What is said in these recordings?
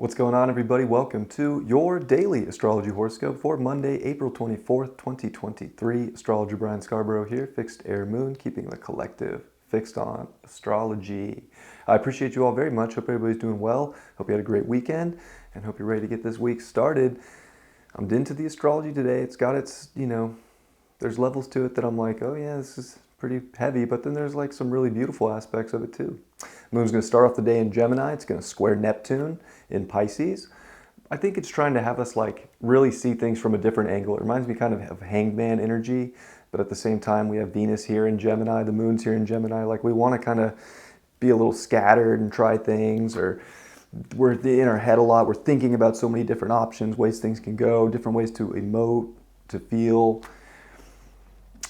What's going on, everybody? Welcome to your daily astrology horoscope for Monday, April 24th, 2023. Astrologer Brian Scarborough here, fixed air moon, keeping the collective fixed on astrology. I appreciate you all very much. Hope everybody's doing well. Hope you had a great weekend and hope you're ready to get this week started. I'm into the astrology today. It's got its, there's levels to it that I'm like, oh yeah, this is pretty heavy, but then there's like some really beautiful aspects of it too. Moon's going to start off the day in Gemini. It's going to square Neptune in Pisces. I think it's trying to have us like really see things from a different angle. It reminds me kind of hangman energy, but at the same time we have Venus here in Gemini, the moon's here in Gemini. Like we want to kind of be a little scattered and try things, or we're in our head a lot. We're thinking about so many different options, ways things can go, different ways to emote, to feel.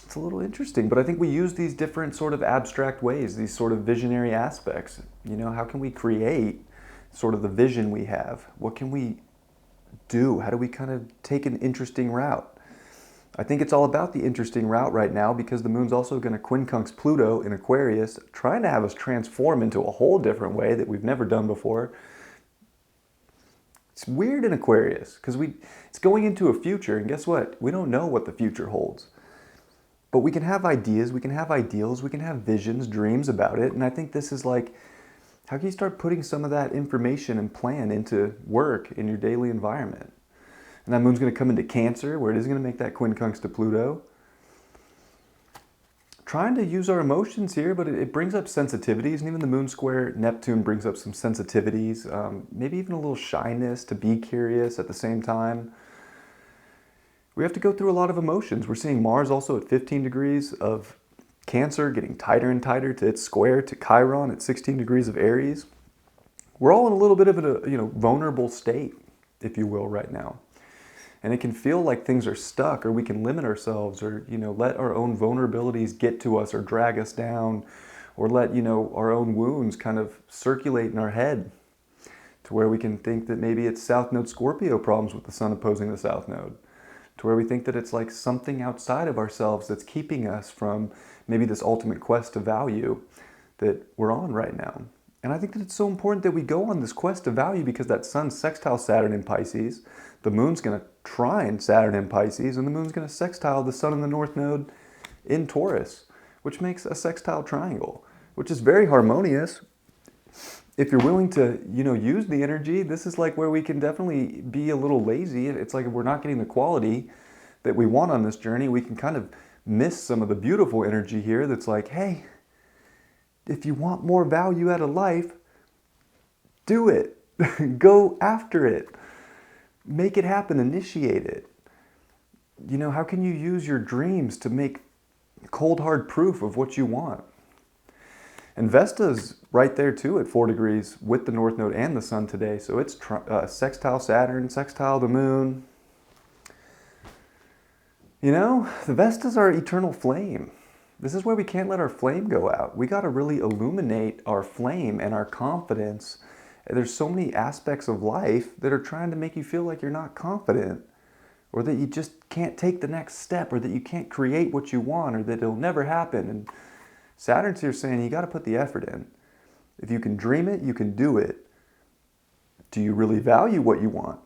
It's a little interesting, but I think we use these different sort of abstract ways, these sort of visionary aspects. How can we create sort of the vision we have? What can we do? How do we kind of take an interesting route? I think it's all about the interesting route right now because the moon's also going to quincunx Pluto in Aquarius, trying to have us transform into a whole different way that we've never done before. It's weird in Aquarius because it's going into a future, and guess what? We don't know what the future holds. But we can have ideas, we can have ideals, we can have visions, dreams about it. And I think this is like, how can you start putting some of that information and plan into work in your daily environment? And that moon's going to come into Cancer, where it is going to make that quincunx to Pluto. Trying to use our emotions here, but it brings up sensitivities. And even the moon square Neptune brings up some sensitivities, maybe even a little shyness to be curious at the same time. We have to go through a lot of emotions. We're seeing Mars also at 15 degrees of Cancer, getting tighter and tighter to its square to Chiron at 16 degrees of Aries. We're all in a little bit of a vulnerable state, if you will, right now. And it can feel like things are stuck, or we can limit ourselves, or let our own vulnerabilities get to us or drag us down, or let our own wounds kind of circulate in our head to where we can think that maybe it's South Node Scorpio problems with the Sun opposing the South Node. To where we think that it's like something outside of ourselves that's keeping us from maybe this ultimate quest to value that we're on right now. And I think that it's so important that we go on this quest to value because that Sun sextile Saturn in Pisces, the moon's going to trine Saturn in Pisces, and the moon's going to sextile the Sun in the North Node in Taurus, which makes a sextile triangle, which is very harmonious. If you're willing to, use the energy, this is like where we can definitely be a little lazy. It's like if we're not getting the quality that we want on this journey, we can kind of miss some of the beautiful energy here that's like, hey, if you want more value out of life, do it. Go after it. Make it happen. Initiate it. How can you use your dreams to make cold hard proof of what you want? And Vesta's right there too at 4 degrees with the North Node and the Sun today. So it's sextile Saturn, sextile the Moon. The Vesta's our eternal flame. This is where we can't let our flame go out. We got to really illuminate our flame and our confidence. There's so many aspects of life that are trying to make you feel like you're not confident, or that you just can't take the next step, or that you can't create what you want, or that it'll never happen. And Saturn's here saying you got to put the effort in. If you can dream it, you can do it. Do you really value what you want?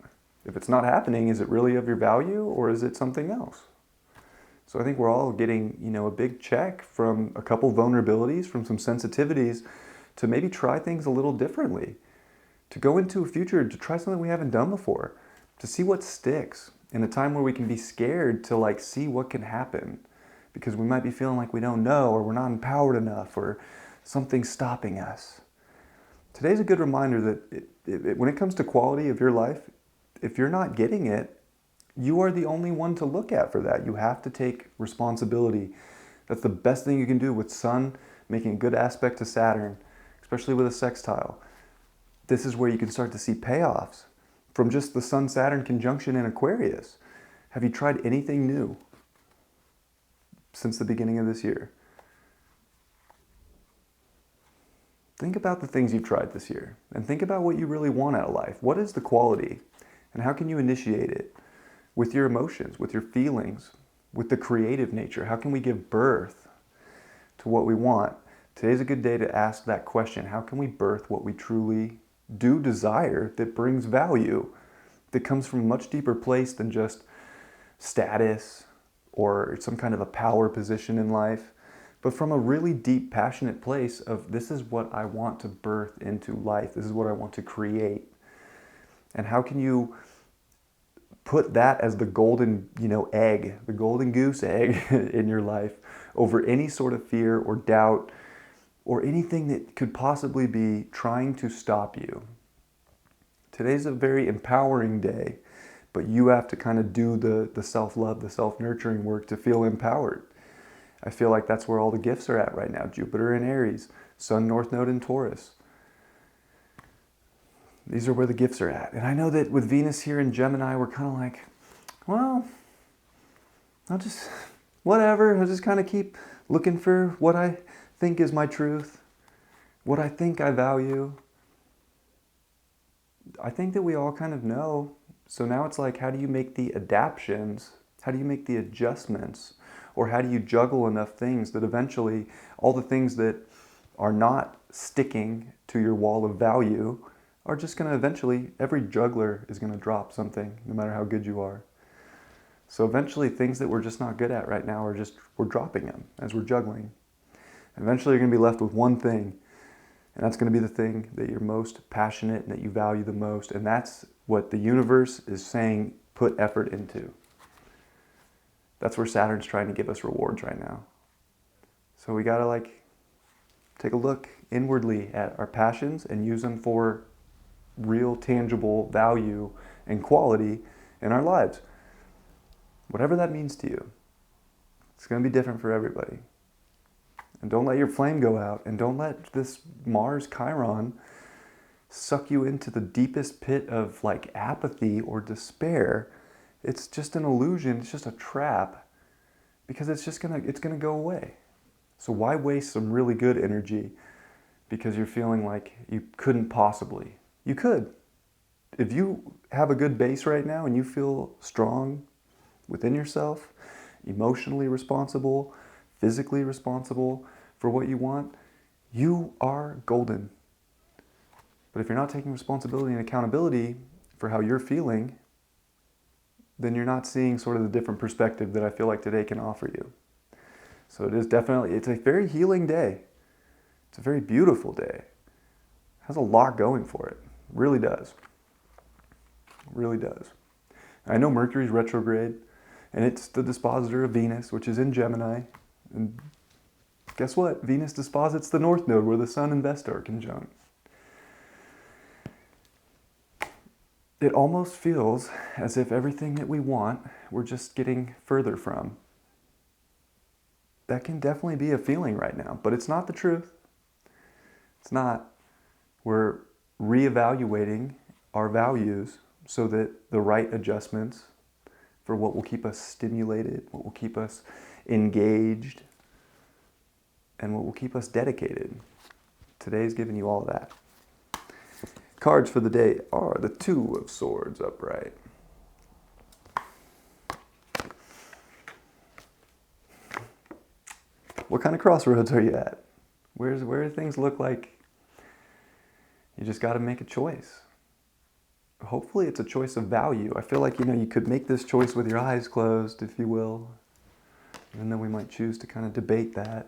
If it's not happening, is it really of your value, or is it something else? So I think we're all getting, a big check from a couple vulnerabilities, from some sensitivities, to maybe try things a little differently, to go into a future, to try something we haven't done before, to see what sticks in a time where we can be scared to like see what can happen. Because we might be feeling like we don't know, or we're not empowered enough, or something's stopping us. Today's a good reminder that when it comes to quality of your life, if you're not getting it, you are the only one to look at for that. You have to take responsibility. That's the best thing you can do with Sun making a good aspect to Saturn, especially with a sextile. This is where you can start to see payoffs from just the Sun-Saturn conjunction in Aquarius. Have you tried anything new since the beginning of this year? Think about the things you've tried this year, and think about what you really want out of life. What is the quality, and how can you initiate it with your emotions, with your feelings, with the creative nature? How can we give birth to what we want? Today's a good day to ask that question. How can we birth what we truly do desire that brings value, that comes from a much deeper place than just status or some kind of a power position in life, but from a really deep, passionate place of this is what I want to birth into life. This is what I want to create. And how can you put that as the golden, egg, the golden goose egg in your life over any sort of fear or doubt or anything that could possibly be trying to stop you. Today's a very empowering day, but you have to kind of do the self-love, the self-nurturing work to feel empowered. I feel like that's where all the gifts are at right now. Jupiter in Aries, Sun North Node in Taurus. These are where the gifts are at. And I know that with Venus here in Gemini, we're kind of like, well, I'll just, whatever. I'll just kind of keep looking for what I think is my truth, what I think I value. I think that we all kind of know. So now it's like, how do you make the adaptions? How do you make the adjustments? Or how do you juggle enough things that eventually all the things that are not sticking to your wall of value are just going to eventually, every juggler is going to drop something, no matter how good you are. So eventually things that we're just not good at right now we're dropping them as we're juggling. Eventually you're going to be left with one thing, and that's going to be the thing that you're most passionate and that you value the most. And that's what the universe is saying, put effort into. That's where Saturn's trying to give us rewards right now. So we got to take a look inwardly at our passions and use them for real tangible value and quality in our lives. Whatever that means to you. It's going to be different for everybody. And don't let your flame go out, and don't let this Mars Chiron suck you into the deepest pit of apathy or despair. It's just an illusion, it's just a trap, because it's going to go away. So why waste some really good energy because you're feeling like you couldn't possibly? You could. If you have a good base right now and you feel strong within yourself, emotionally responsible, physically responsible for what you want, you are golden. But if you're not taking responsibility and accountability for how you're feeling, then you're not seeing sort of the different perspective that I feel like today can offer you. So it's a very healing day. It's a very beautiful day. It has a lot going for it. It really does. It really does. I know Mercury's retrograde, and it's the dispositor of Venus, which is in Gemini. And guess what? Venus disposits the North Node, where the Sun and Vesta are conjunct. It almost feels as if everything that we want, we're just getting further from. That can definitely be a feeling right now, but it's not the truth. It's not. We're reevaluating our values so that the right adjustments for what will keep us stimulated, what will keep us engaged, and what will keep us dedicated. Today's giving you all of that. Cards for the day are the Two of Swords upright. What kind of crossroads are you at? Where do things look like you just got to make a choice? Hopefully it's a choice of value. I feel like, you could make this choice with your eyes closed, if you will. Even though we might choose to kind of debate that.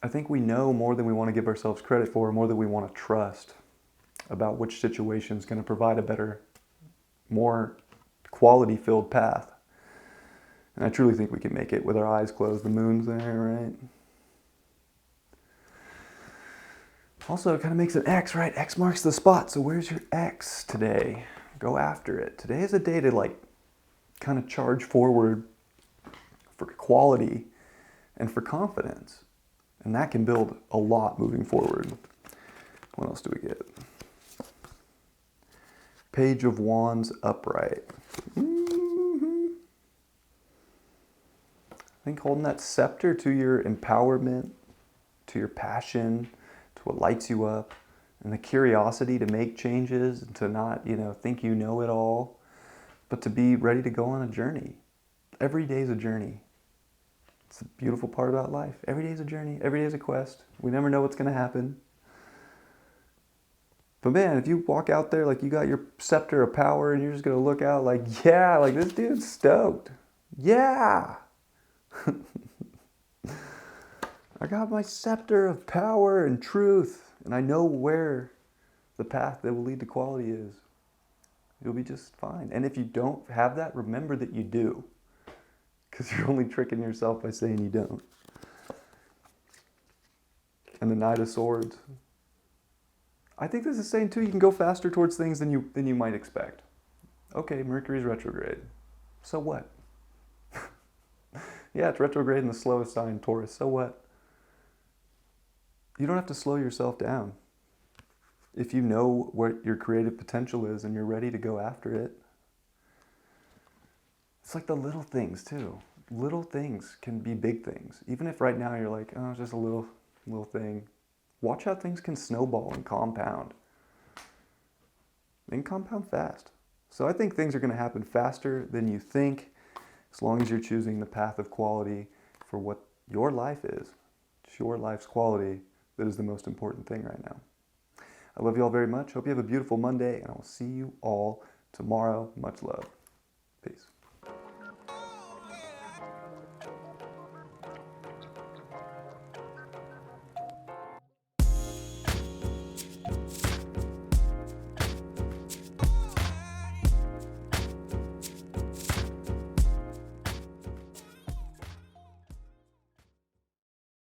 I think we know more than we want to give ourselves credit for, more than we want to trust about which situation is going to provide a better, more quality-filled path. And I truly think we can make it with our eyes closed. The moon's there, right? Also, it kind of makes an X, right? X marks the spot. So where's your X today? Go after it. Today is a day to kind of charge forward for quality and for confidence. And that can build a lot moving forward. What else do we get? Page of Wands upright. I think holding that scepter to your empowerment, to your passion, to what lights you up, and the curiosity to make changes and to not, think you know it all, but to be ready to go on a journey. Every day is a journey. It's a beautiful part about life. Every day is a journey. Every day is a quest. We never know what's going to happen. But man, if you walk out there like you got your scepter of power and you're just going to look out like, yeah, like this dude's stoked. Yeah. I got my scepter of power and truth, and I know where the path that will lead to quality is. You'll be just fine. And if you don't have that, remember that you do. Because you're only tricking yourself by saying you don't. And the Knight of Swords. I think this is saying too, you can go faster towards things than you might expect. Okay, Mercury's retrograde. So what? Yeah, it's retrograde in the slowest sign, Taurus. So what? You don't have to slow yourself down. If you know what your creative potential is and you're ready to go after it. It's like the little things too. Little things can be big things. Even if right now you're like, oh, it's just a little thing. Watch how things can snowball and compound. They can compound fast. So I think things are going to happen faster than you think, as long as you're choosing the path of quality for what your life is. It's your life's quality that is the most important thing right now. I love you all very much. Hope you have a beautiful Monday, and I will see you all tomorrow. Much love. Peace.